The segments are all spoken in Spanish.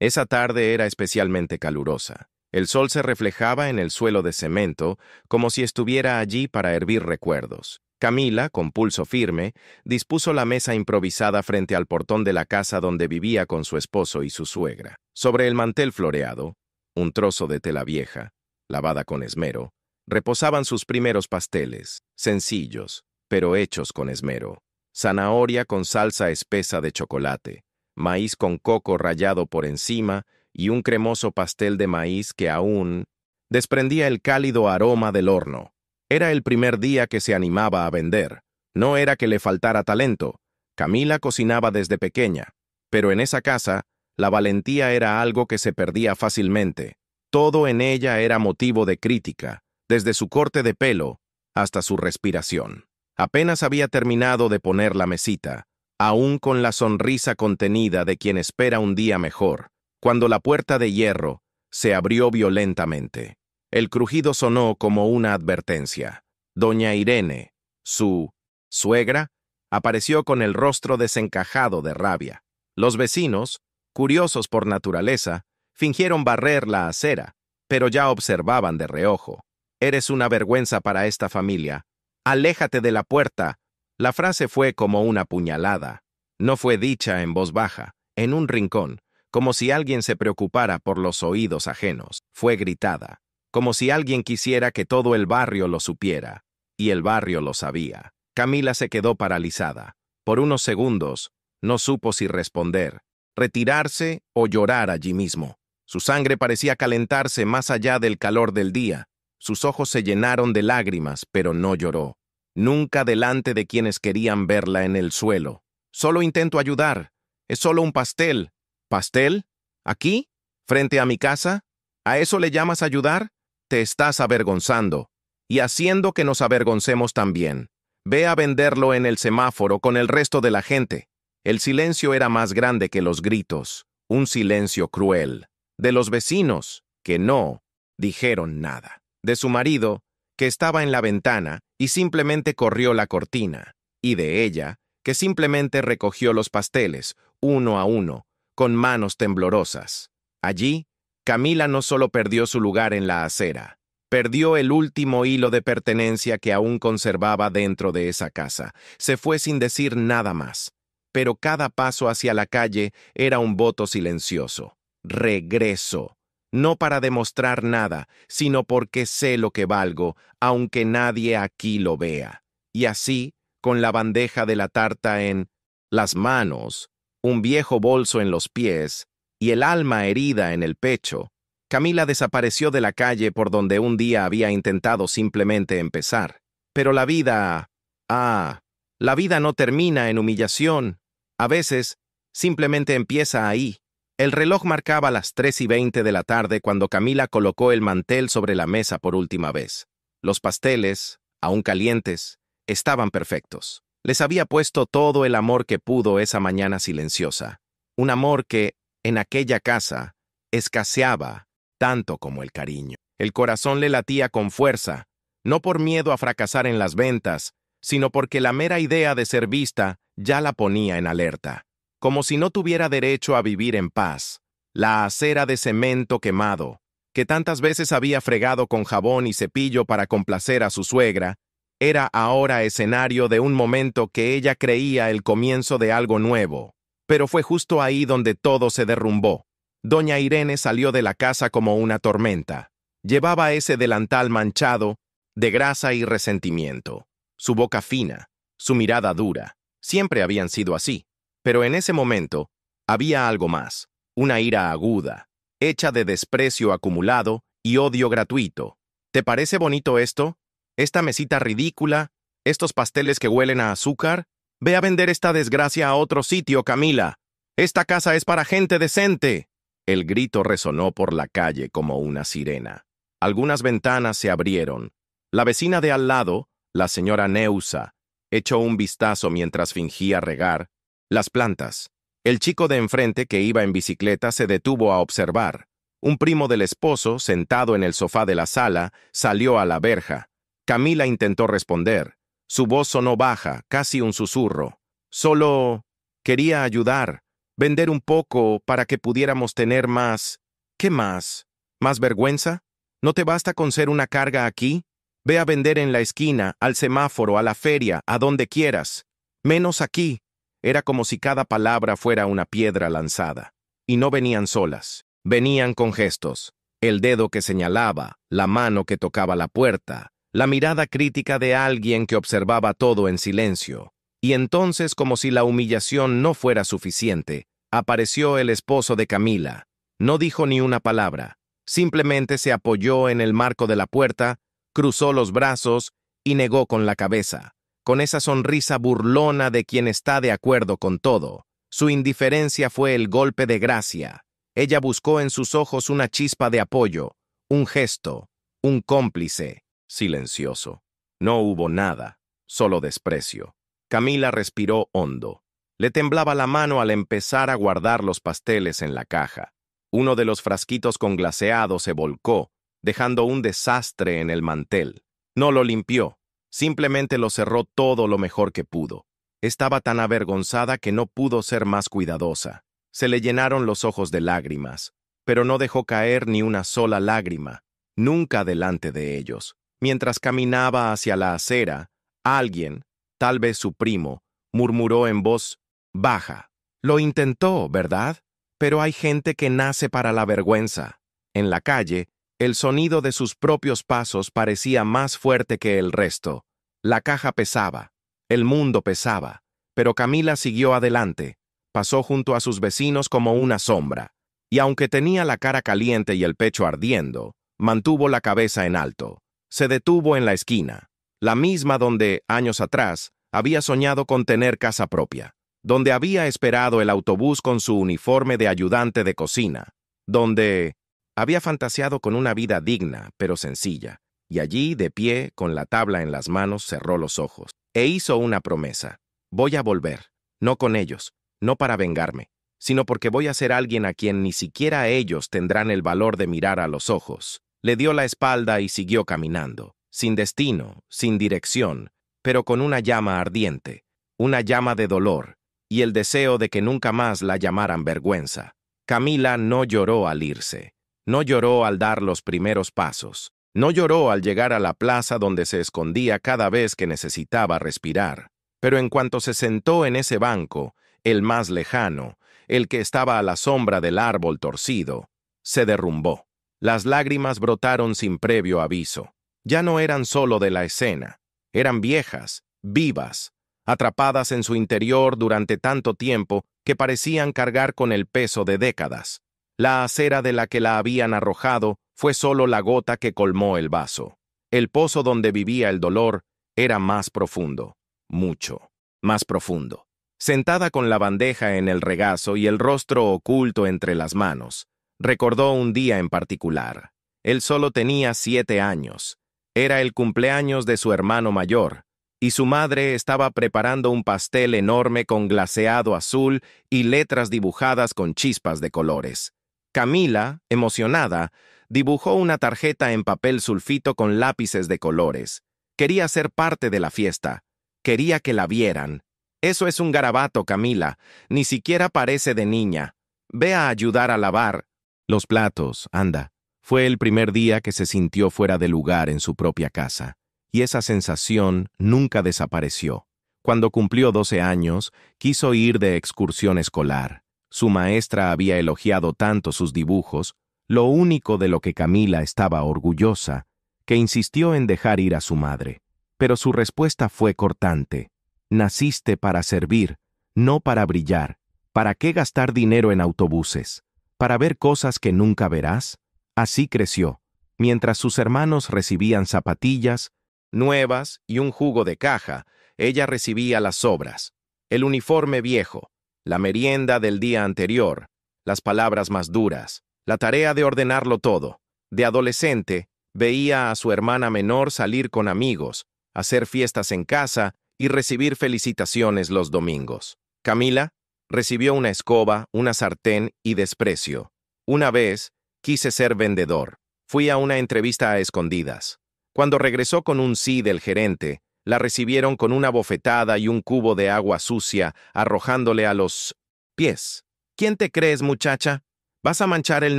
Esa tarde era especialmente calurosa. El sol se reflejaba en el suelo de cemento, como si estuviera allí para hervir recuerdos. Camila, con pulso firme, dispuso la mesa improvisada frente al portón de la casa donde vivía con su esposo y su suegra. Sobre el mantel floreado, un trozo de tela vieja, lavada con esmero, reposaban sus primeros pasteles, sencillos, pero hechos con esmero. Zanahoria con salsa espesa de chocolate, maíz con coco rallado por encima y un cremoso pastel de maíz que aún desprendía el cálido aroma del horno. Era el primer día que se animaba a vender. No era que le faltara talento. Camila cocinaba desde pequeña, pero en esa casa, la valentía era algo que se perdía fácilmente. Todo en ella era motivo de crítica, desde su corte de pelo hasta su respiración. Apenas había terminado de poner la mesita, aún con la sonrisa contenida de quien espera un día mejor, cuando la puerta de hierro se abrió violentamente. El crujido sonó como una advertencia. Doña Irene, su suegra, apareció con el rostro desencajado de rabia. Los vecinos, curiosos por naturaleza, fingieron barrer la acera, pero ya observaban de reojo. «Eres una vergüenza para esta familia. Aléjate de la puerta». La frase fue como una puñalada. No fue dicha en voz baja, en un rincón, como si alguien se preocupara por los oídos ajenos. Fue gritada, como si alguien quisiera que todo el barrio lo supiera. Y el barrio lo sabía. Camila se quedó paralizada. Por unos segundos, no supo si responder, retirarse o llorar allí mismo. Su sangre parecía calentarse más allá del calor del día. Sus ojos se llenaron de lágrimas, pero no lloró. Nunca delante de quienes querían verla en el suelo. «Solo intento ayudar. Es solo un pastel». «¿Pastel? ¿Aquí? ¿Frente a mi casa? ¿A eso le llamas ayudar? Te estás avergonzando. Y haciendo que nos avergoncemos también. Ve a venderlo en el semáforo con el resto de la gente». El silencio era más grande que los gritos. Un silencio cruel. De los vecinos, que no dijeron nada. De su marido, que estaba en la ventana y simplemente corrió la cortina. Y de ella, que simplemente recogió los pasteles, uno a uno, con manos temblorosas. Allí, Camila no solo perdió su lugar en la acera, perdió el último hilo de pertenencia que aún conservaba dentro de esa casa. Se fue sin decir nada más. Pero cada paso hacia la calle era un voto silencioso. Regreso. No para demostrar nada, sino porque sé lo que valgo, aunque nadie aquí lo vea. Y así, con la bandeja de la tarta en las manos, un viejo bolso en los pies y el alma herida en el pecho, Camila desapareció de la calle por donde un día había intentado simplemente empezar. Pero la vida... la vida no termina en humillación. A veces, simplemente empieza ahí. El reloj marcaba las 3:20 de la tarde cuando Camila colocó el mantel sobre la mesa por última vez. Los pasteles, aún calientes, estaban perfectos. Les había puesto todo el amor que pudo esa mañana silenciosa. Un amor que, en aquella casa, escaseaba tanto como el cariño. El corazón le latía con fuerza, no por miedo a fracasar en las ventas, sino porque la mera idea de ser vista ya la ponía en alerta. Como si no tuviera derecho a vivir en paz. La acera de cemento quemado, que tantas veces había fregado con jabón y cepillo para complacer a su suegra, era ahora escenario de un momento que ella creía el comienzo de algo nuevo. Pero fue justo ahí donde todo se derrumbó. Doña Irene salió de la casa como una tormenta. Llevaba ese delantal manchado de grasa y resentimiento. Su boca fina, su mirada dura, siempre habían sido así. Pero en ese momento, había algo más, una ira aguda, hecha de desprecio acumulado y odio gratuito. ¿Te parece bonito esto? ¿Esta mesita ridícula? ¿Estos pasteles que huelen a azúcar? Ve a vender esta desgracia a otro sitio, Camila. Esta casa es para gente decente. El grito resonó por la calle como una sirena. Algunas ventanas se abrieron. La vecina de al lado, la señora Neusa, echó un vistazo mientras fingía regar las plantas. El chico de enfrente que iba en bicicleta se detuvo a observar. Un primo del esposo, sentado en el sofá de la sala, salió a la verja. Camila intentó responder. Su voz sonó baja, casi un susurro. Solo quería ayudar. Vender un poco para que pudiéramos tener más... ¿Qué más? ¿Más vergüenza? ¿No te basta con ser una carga aquí? Ve a vender en la esquina, al semáforo, a la feria, a donde quieras. Menos aquí. Era como si cada palabra fuera una piedra lanzada. Y no venían solas. Venían con gestos. El dedo que señalaba, la mano que tocaba la puerta, la mirada crítica de alguien que observaba todo en silencio. Y entonces, como si la humillación no fuera suficiente, apareció el esposo de Camila. No dijo ni una palabra. Simplemente se apoyó en el marco de la puerta, cruzó los brazos y negó con la cabeza, con esa sonrisa burlona de quien está de acuerdo con todo. Su indiferencia fue el golpe de gracia. Ella buscó en sus ojos una chispa de apoyo, un gesto, un cómplice. Silencioso. No hubo nada, solo desprecio. Camila respiró hondo. Le temblaba la mano al empezar a guardar los pasteles en la caja. Uno de los frasquitos con glaseado se volcó, dejando un desastre en el mantel. No lo limpió, simplemente lo cerró todo lo mejor que pudo. Estaba tan avergonzada que no pudo ser más cuidadosa. Se le llenaron los ojos de lágrimas, pero no dejó caer ni una sola lágrima, nunca delante de ellos. Mientras caminaba hacia la acera, alguien, tal vez su primo, murmuró en voz baja. Lo intentó, ¿verdad? Pero hay gente que nace para la vergüenza. En la calle, el sonido de sus propios pasos parecía más fuerte que el resto. La caja pesaba, el mundo pesaba, pero Camila siguió adelante. Pasó junto a sus vecinos como una sombra, y aunque tenía la cara caliente y el pecho ardiendo, mantuvo la cabeza en alto. Se detuvo en la esquina, la misma donde, años atrás, había soñado con tener casa propia, donde había esperado el autobús con su uniforme de ayudante de cocina, donde había fantaseado con una vida digna, pero sencilla, y allí, de pie, con la tabla en las manos, cerró los ojos, e hizo una promesa. Voy a volver, no con ellos, no para vengarme, sino porque voy a ser alguien a quien ni siquiera ellos tendrán el valor de mirar a los ojos. Le dio la espalda y siguió caminando, sin destino, sin dirección, pero con una llama ardiente, una llama de dolor, y el deseo de que nunca más la llamaran vergüenza. Camila no lloró al irse, no lloró al dar los primeros pasos, no lloró al llegar a la plaza donde se escondía cada vez que necesitaba respirar, pero en cuanto se sentó en ese banco, el más lejano, el que estaba a la sombra del árbol torcido, se derrumbó. Las lágrimas brotaron sin previo aviso. Ya no eran solo de la escena, eran viejas, vivas, atrapadas en su interior durante tanto tiempo que parecían cargar con el peso de décadas. La acera de la que la habían arrojado fue solo la gota que colmó el vaso. El pozo donde vivía el dolor era más profundo, mucho más profundo. Sentada con la bandeja en el regazo y el rostro oculto entre las manos, recordó un día en particular. Él solo tenía 7 años. Era el cumpleaños de su hermano mayor, y su madre estaba preparando un pastel enorme con glaseado azul y letras dibujadas con chispas de colores. Camila, emocionada, dibujó una tarjeta en papel sulfito con lápices de colores. Quería ser parte de la fiesta. Quería que la vieran. Eso es un garabato, Camila. Ni siquiera parece de niña. Ve a ayudar a lavar los platos, anda. Fue el primer día que se sintió fuera de lugar en su propia casa, y esa sensación nunca desapareció. Cuando cumplió 12 años, quiso ir de excursión escolar. Su maestra había elogiado tanto sus dibujos, lo único de lo que Camila estaba orgullosa, que insistió en dejar ir a su madre. Pero su respuesta fue cortante. Naciste para servir, no para brillar. ¿Para qué gastar dinero en autobuses? ¿Para ver cosas que nunca verás? Así creció, mientras sus hermanos recibían zapatillas nuevas y un jugo de caja, ella recibía las sobras, el uniforme viejo, la merienda del día anterior, las palabras más duras, la tarea de ordenarlo todo. De adolescente, veía a su hermana menor salir con amigos, hacer fiestas en casa y recibir felicitaciones los domingos. Camila recibió una escoba, una sartén y desprecio. Una vez, quise ser vendedor. Fui a una entrevista a escondidas. Cuando regresó con un sí del gerente, la recibieron con una bofetada y un cubo de agua sucia arrojándole a los pies. ¿Quién te crees, muchacha? ¿Vas a manchar el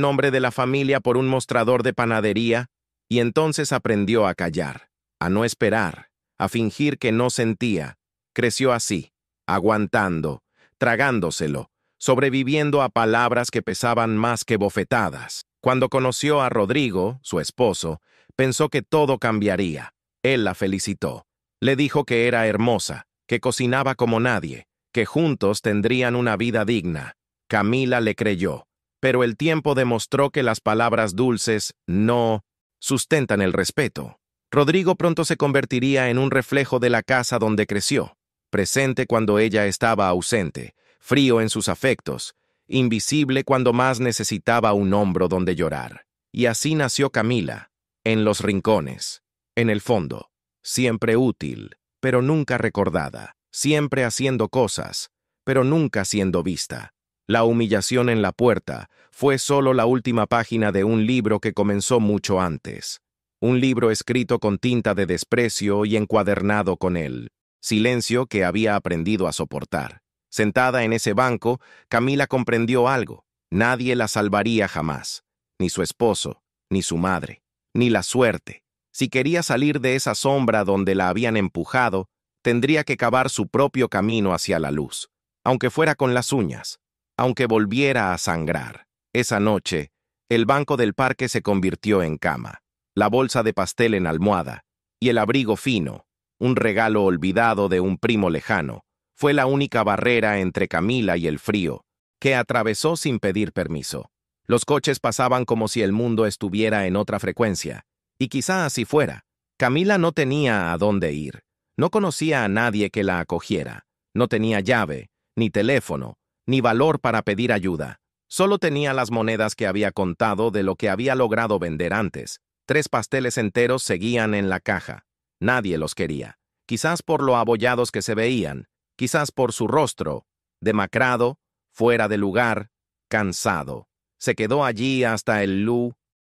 nombre de la familia por un mostrador de panadería? Y entonces aprendió a callar, a no esperar, a fingir que no sentía. Creció así, aguantando, tragándoselo, sobreviviendo a palabras que pesaban más que bofetadas. Cuando conoció a Rodrigo, su esposo, pensó que todo cambiaría. Él la felicitó. Le dijo que era hermosa, que cocinaba como nadie, que juntos tendrían una vida digna. Camila le creyó, pero el tiempo demostró que las palabras dulces no sustentan el respeto. Rodrigo pronto se convertiría en un reflejo de la casa donde creció, presente cuando ella estaba ausente, frío en sus afectos, invisible cuando más necesitaba un hombro donde llorar. Y así nació Camila, en los rincones, en el fondo, siempre útil, pero nunca recordada, siempre haciendo cosas, pero nunca siendo vista. La humillación en la puerta fue solo la última página de un libro que comenzó mucho antes. Un libro escrito con tinta de desprecio y encuadernado con él. Silencio que había aprendido a soportar. Sentada en ese banco, Camila comprendió algo. Nadie la salvaría jamás. Ni su esposo, ni su madre, ni la suerte. Si quería salir de esa sombra donde la habían empujado, tendría que cavar su propio camino hacia la luz, aunque fuera con las uñas, aunque volviera a sangrar. Esa noche, el banco del parque se convirtió en cama, la bolsa de pastel en almohada, y el abrigo fino, un regalo olvidado de un primo lejano, fue la única barrera entre Camila y el frío, que atravesó sin pedir permiso. Los coches pasaban como si el mundo estuviera en otra frecuencia, y quizá así fuera. Camila no tenía a dónde ir, no conocía a nadie que la acogiera, no tenía llave, ni teléfono, ni valor para pedir ayuda. Solo tenía las monedas que había contado de lo que había logrado vender antes. 3 pasteles enteros seguían en la caja. Nadie los quería, quizás por lo abollados que se veían, quizás por su rostro, demacrado, fuera de lugar, cansado. Se quedó allí hasta el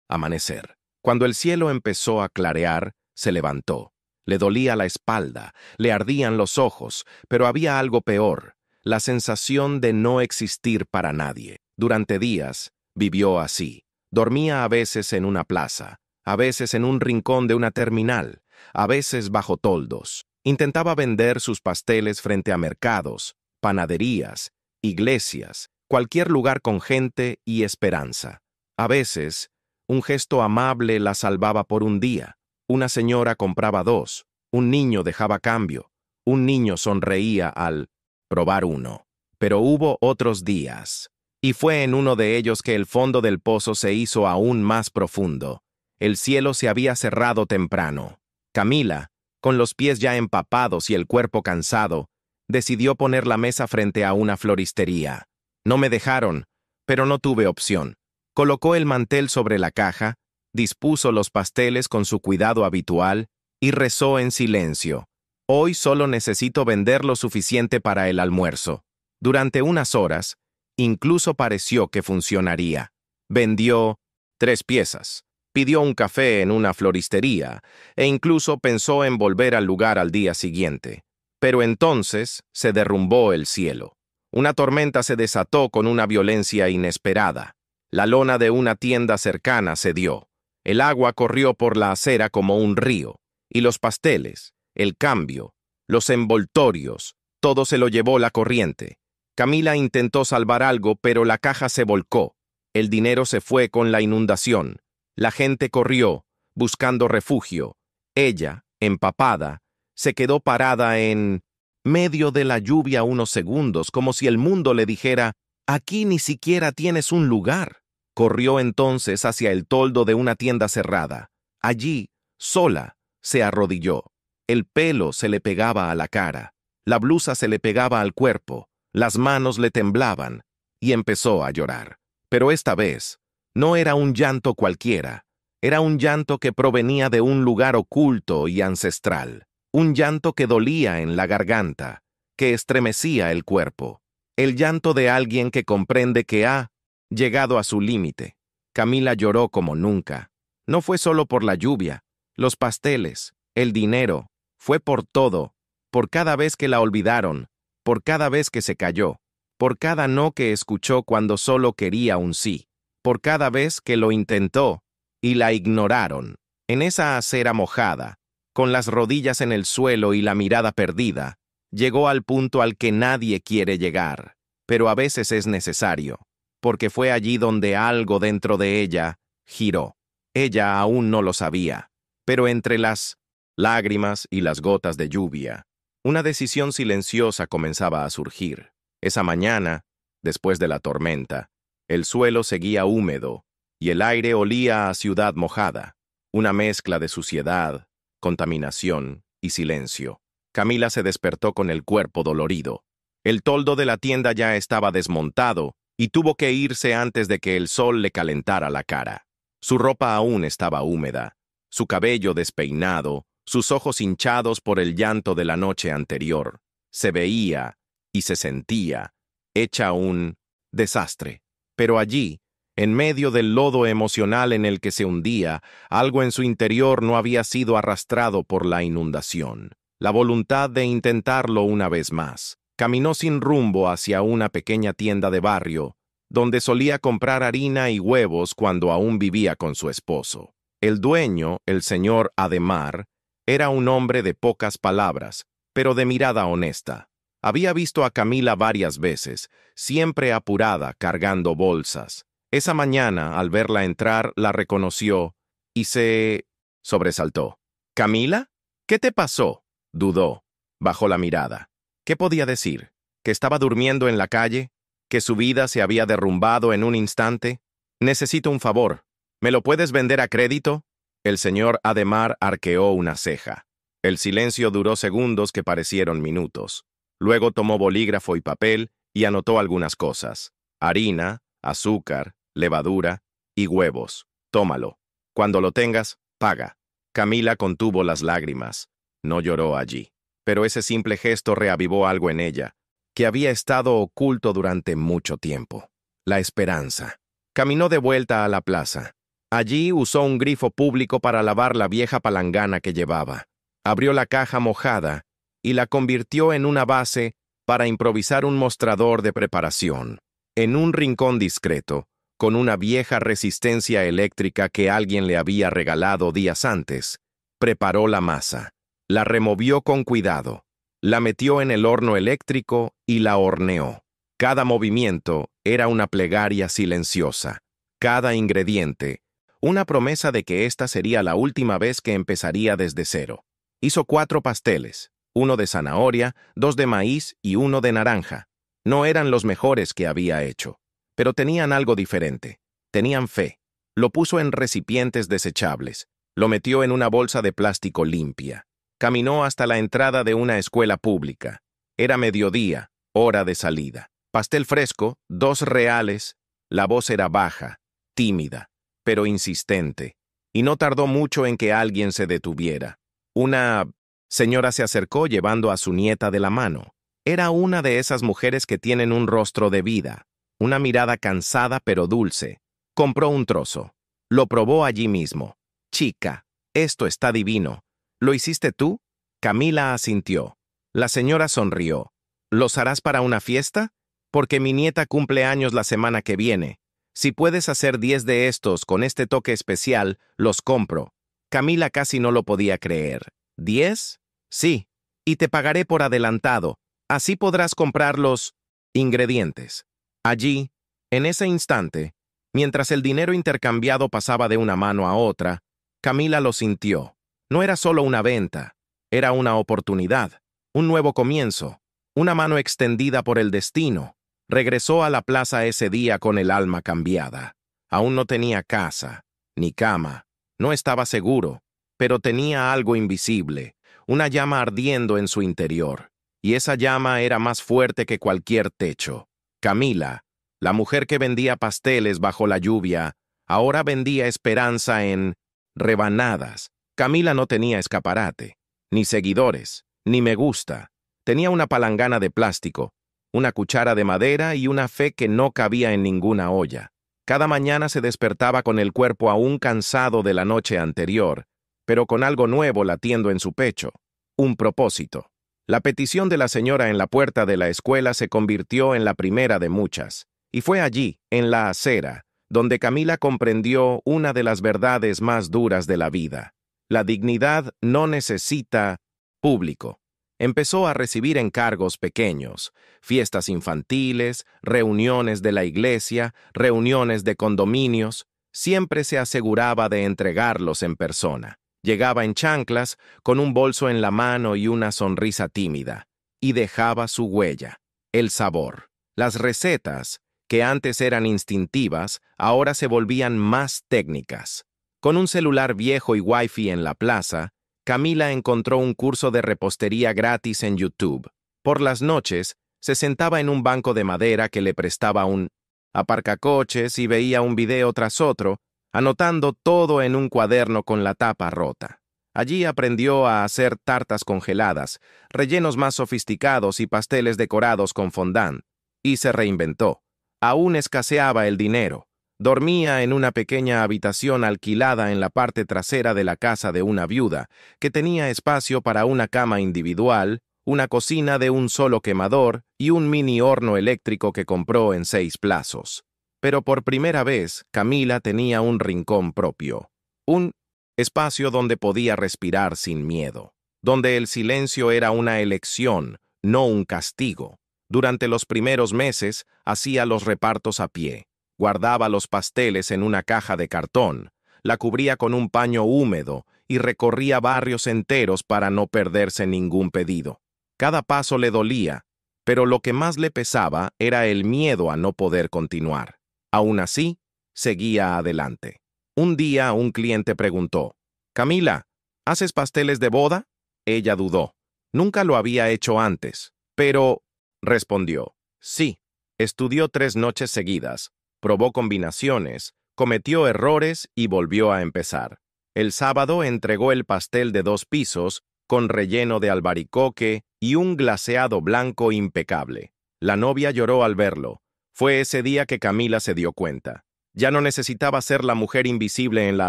amanecer. Cuando el cielo empezó a clarear, se levantó. Le dolía la espalda, le ardían los ojos, pero había algo peor, la sensación de no existir para nadie. Durante días, vivió así. Dormía a veces en una plaza, a veces en un rincón de una terminal, a veces bajo toldos. Intentaba vender sus pasteles frente a mercados, panaderías, iglesias, cualquier lugar con gente y esperanza. A veces, un gesto amable la salvaba por un día. Una señora compraba 2, un niño dejaba cambio, un niño sonreía al probar uno. Pero hubo otros días, y fue en uno de ellos que el fondo del pozo se hizo aún más profundo. El cielo se había cerrado temprano. Camila, con los pies ya empapados y el cuerpo cansado, decidió poner la mesa frente a una floristería. No me dejaron, pero no tuve opción. Colocó el mantel sobre la caja, dispuso los pasteles con su cuidado habitual y rezó en silencio. Hoy solo necesito vender lo suficiente para el almuerzo. Durante unas horas, incluso pareció que funcionaría. Vendió 3 piezas, pidió un café en una floristería e incluso pensó en volver al lugar al día siguiente. Pero entonces se derrumbó el cielo. Una tormenta se desató con una violencia inesperada. La lona de una tienda cercana cedió. El agua corrió por la acera como un río, y los pasteles, el cambio, los envoltorios, todo se lo llevó la corriente. Camila intentó salvar algo, pero la caja se volcó. El dinero se fue con la inundación. La gente corrió, buscando refugio. Ella, empapada, se quedó parada en medio de la lluvia unos segundos, como si el mundo le dijera, «Aquí ni siquiera tienes un lugar». Corrió entonces hacia el toldo de una tienda cerrada. Allí, sola, se arrodilló. El pelo se le pegaba a la cara, la blusa se le pegaba al cuerpo, las manos le temblaban, y empezó a llorar. Pero esta vez, no era un llanto cualquiera, era un llanto que provenía de un lugar oculto y ancestral, un llanto que dolía en la garganta, que estremecía el cuerpo, el llanto de alguien que comprende que ha llegado a su límite. Camila lloró como nunca. No fue solo por la lluvia, los pasteles, el dinero, fue por todo, por cada vez que la olvidaron, por cada vez que se cayó. por cada no que escuchó cuando solo quería un sí, por cada vez que lo intentó y la ignoraron. En esa acera mojada, con las rodillas en el suelo y la mirada perdida, llegó al punto al que nadie quiere llegar, pero a veces es necesario, porque fue allí donde algo dentro de ella giró. Ella aún no lo sabía, pero entre las lágrimas y las gotas de lluvia, una decisión silenciosa comenzaba a surgir. Esa mañana, después de la tormenta, el suelo seguía húmedo y el aire olía a ciudad mojada, una mezcla de suciedad, contaminación y silencio. Camila se despertó con el cuerpo dolorido. El toldo de la tienda ya estaba desmontado y tuvo que irse antes de que el sol le calentara la cara. Su ropa aún estaba húmeda, su cabello despeinado, sus ojos hinchados por el llanto de la noche anterior. Se veía y se sentía hecha un desastre. Pero allí, en medio del lodo emocional en el que se hundía, algo en su interior no había sido arrastrado por la inundación. La voluntad de intentarlo una vez más. Caminó sin rumbo hacia una pequeña tienda de barrio, donde solía comprar harina y huevos cuando aún vivía con su esposo. El dueño, el señor Ademar, era un hombre de pocas palabras, pero de mirada honesta. Había visto a Camila varias veces, siempre apurada, cargando bolsas. Esa mañana, al verla entrar, la reconoció y se sobresaltó. ¿Camila? ¿Qué te pasó? Dudó. Bajó la mirada. ¿Qué podía decir? ¿Que estaba durmiendo en la calle? ¿Que su vida se había derrumbado en un instante? Necesito un favor. ¿Me lo puedes vender a crédito? El señor Ademar arqueó una ceja. El silencio duró segundos que parecieron minutos. Luego tomó bolígrafo y papel y anotó algunas cosas. Harina, azúcar, levadura y huevos. Tómalo. Cuando lo tengas, paga. Camila contuvo las lágrimas. No lloró allí. Pero ese simple gesto reavivó algo en ella, que había estado oculto durante mucho tiempo. La esperanza. Caminó de vuelta a la plaza. Allí usó un grifo público para lavar la vieja palangana que llevaba. Abrió la caja mojada y la convirtió en una base para improvisar un mostrador de preparación. En un rincón discreto, con una vieja resistencia eléctrica que alguien le había regalado días antes, preparó la masa. La removió con cuidado, la metió en el horno eléctrico y la horneó. Cada movimiento era una plegaria silenciosa. Cada ingrediente, una promesa de que esta sería la última vez que empezaría desde cero. Hizo 4 pasteles, 1 de zanahoria, 2 de maíz y 1 de naranja. No eran los mejores que había hecho, pero tenían algo diferente. Tenían fe. Lo puso en recipientes desechables. Lo metió en una bolsa de plástico limpia. Caminó hasta la entrada de una escuela pública. Era mediodía, hora de salida. Pastel fresco, 2 reales. La voz era baja, tímida, pero insistente, y no tardó mucho en que alguien se detuviera. Una señora se acercó llevando a su nieta de la mano. Era una de esas mujeres que tienen un rostro de vida, una mirada cansada pero dulce. Compró un trozo. Lo probó allí mismo. Chica, esto está divino. ¿Lo hiciste tú? Camila asintió. La señora sonrió. ¿Los harás para una fiesta? Porque mi nieta cumple años la semana que viene. Si puedes hacer 10 de estos con este toque especial, los compro. Camila casi no lo podía creer. ¿10? Sí. Y te pagaré por adelantado. Así podrás comprar los ingredientes. Allí, en ese instante, mientras el dinero intercambiado pasaba de una mano a otra, Camila lo sintió. No era solo una venta, era una oportunidad, un nuevo comienzo, una mano extendida por el destino. Regresó a la plaza ese día con el alma cambiada. Aún no tenía casa, ni cama, no estaba seguro, pero tenía algo invisible, una llama ardiendo en su interior, y esa llama era más fuerte que cualquier techo. Camila, la mujer que vendía pasteles bajo la lluvia, ahora vendía esperanza en rebanadas. Camila no tenía escaparate, ni seguidores, ni me gusta. Tenía una palangana de plástico, una cuchara de madera y una fe que no cabía en ninguna olla. Cada mañana se despertaba con el cuerpo aún cansado de la noche anterior, pero con algo nuevo latiendo en su pecho, un propósito. La petición de la señora en la puerta de la escuela se convirtió en la primera de muchas, y fue allí, en la acera, donde Camila comprendió una de las verdades más duras de la vida. La dignidad no necesita público. Empezó a recibir encargos pequeños, fiestas infantiles, reuniones de la iglesia, reuniones de condominios. Siempre se aseguraba de entregarlos en persona. Llegaba en chanclas, con un bolso en la mano y una sonrisa tímida, y dejaba su huella, el sabor. Las recetas, que antes eran instintivas, ahora se volvían más técnicas. Con un celular viejo y wifi en la plaza, Camila encontró un curso de repostería gratis en YouTube. Por las noches, se sentaba en un banco de madera que le prestaba un aparcacoches y veía un video tras otro, anotando todo en un cuaderno con la tapa rota. Allí aprendió a hacer tartas congeladas, rellenos más sofisticados y pasteles decorados con fondant, y se reinventó. Aún escaseaba el dinero. Dormía en una pequeña habitación alquilada en la parte trasera de la casa de una viuda, que tenía espacio para una cama individual, una cocina de un solo quemador y un mini horno eléctrico que compró en 6 plazos. Pero por primera vez, Camila tenía un rincón propio. Un espacio donde podía respirar sin miedo, donde el silencio era una elección, no un castigo. Durante los primeros meses, hacía los repartos a pie. Guardaba los pasteles en una caja de cartón, la cubría con un paño húmedo y recorría barrios enteros para no perderse ningún pedido. Cada paso le dolía, pero lo que más le pesaba era el miedo a no poder continuar. Aún así, seguía adelante. Un día un cliente preguntó, «Camila, ¿haces pasteles de boda?» Ella dudó. Nunca lo había hecho antes, pero, respondió, «Sí». Estudió 3 noches seguidas, probó combinaciones, cometió errores y volvió a empezar. El sábado entregó el pastel de 2 pisos, con relleno de albaricoque y un glaseado blanco impecable. La novia lloró al verlo. Fue ese día que Camila se dio cuenta. Ya no necesitaba ser la mujer invisible en la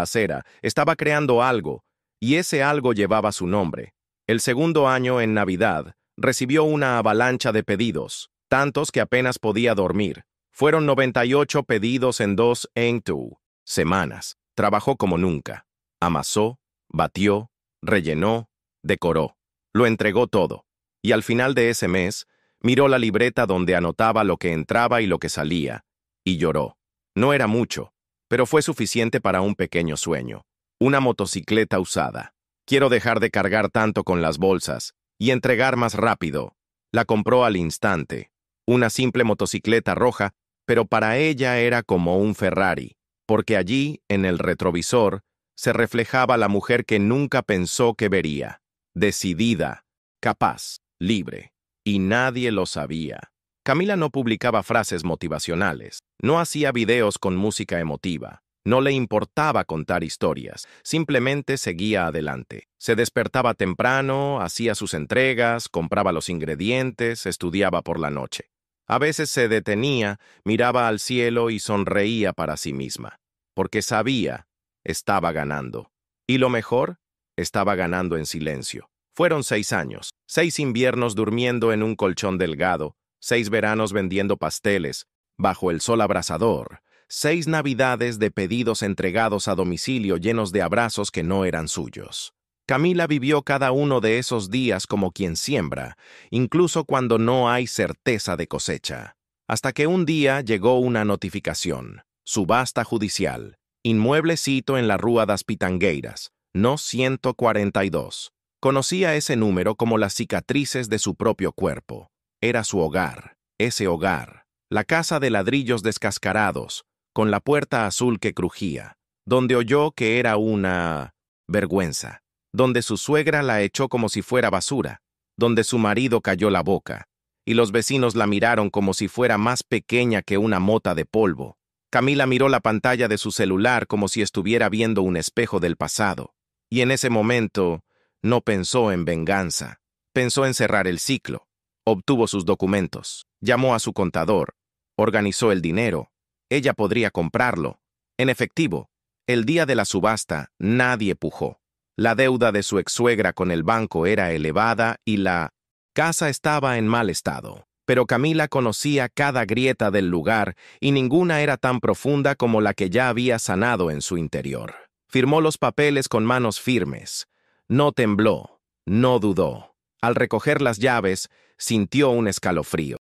acera, estaba creando algo, y ese algo llevaba su nombre. El segundo año, en Navidad, recibió una avalancha de pedidos, tantos que apenas podía dormir. Fueron 98 pedidos en 2 semanas. Trabajó como nunca. Amasó, batió, rellenó, decoró. Lo entregó todo. Y al final de ese mes, miró la libreta donde anotaba lo que entraba y lo que salía, y lloró. No era mucho, pero fue suficiente para un pequeño sueño. Una motocicleta usada. Quiero dejar de cargar tanto con las bolsas y entregar más rápido. La compró al instante. Una simple motocicleta roja, pero para ella era como un Ferrari, porque allí, en el retrovisor, se reflejaba la mujer que nunca pensó que vería. Decidida, capaz, libre. Y nadie lo sabía. Camila no publicaba frases motivacionales, no hacía videos con música emotiva, no le importaba contar historias, simplemente seguía adelante. Se despertaba temprano, hacía sus entregas, compraba los ingredientes, estudiaba por la noche. A veces se detenía, miraba al cielo y sonreía para sí misma, porque sabía, estaba ganando. Y lo mejor, estaba ganando en silencio. Fueron 6 años, 6 inviernos durmiendo en un colchón delgado, 6 veranos vendiendo pasteles, bajo el sol abrasador, 6 navidades de pedidos entregados a domicilio llenos de abrazos que no eran suyos. Camila vivió cada uno de esos días como quien siembra, incluso cuando no hay certeza de cosecha. Hasta que un día llegó una notificación, subasta judicial, inmueblecito en la Rúa das Pitangueiras, no 142. Conocía ese número como las cicatrices de su propio cuerpo. Era su hogar, ese hogar, la casa de ladrillos descascarados, con la puerta azul que crujía, donde oyó que era una vergüenza, donde su suegra la echó como si fuera basura, donde su marido cayó la boca, y los vecinos la miraron como si fuera más pequeña que una mota de polvo. Camila miró la pantalla de su celular como si estuviera viendo un espejo del pasado, y en ese momento no pensó en venganza, pensó en cerrar el ciclo. Obtuvo sus documentos, llamó a su contador, organizó el dinero. Ella podría comprarlo. En efectivo, el día de la subasta nadie pujó. La deuda de su exsuegra con el banco era elevada y la casa estaba en mal estado, pero Camila conocía cada grieta del lugar y ninguna era tan profunda como la que ya había sanado en su interior. Firmó los papeles con manos firmes. No tembló, no dudó. Al recoger las llaves, sintió un escalofrío.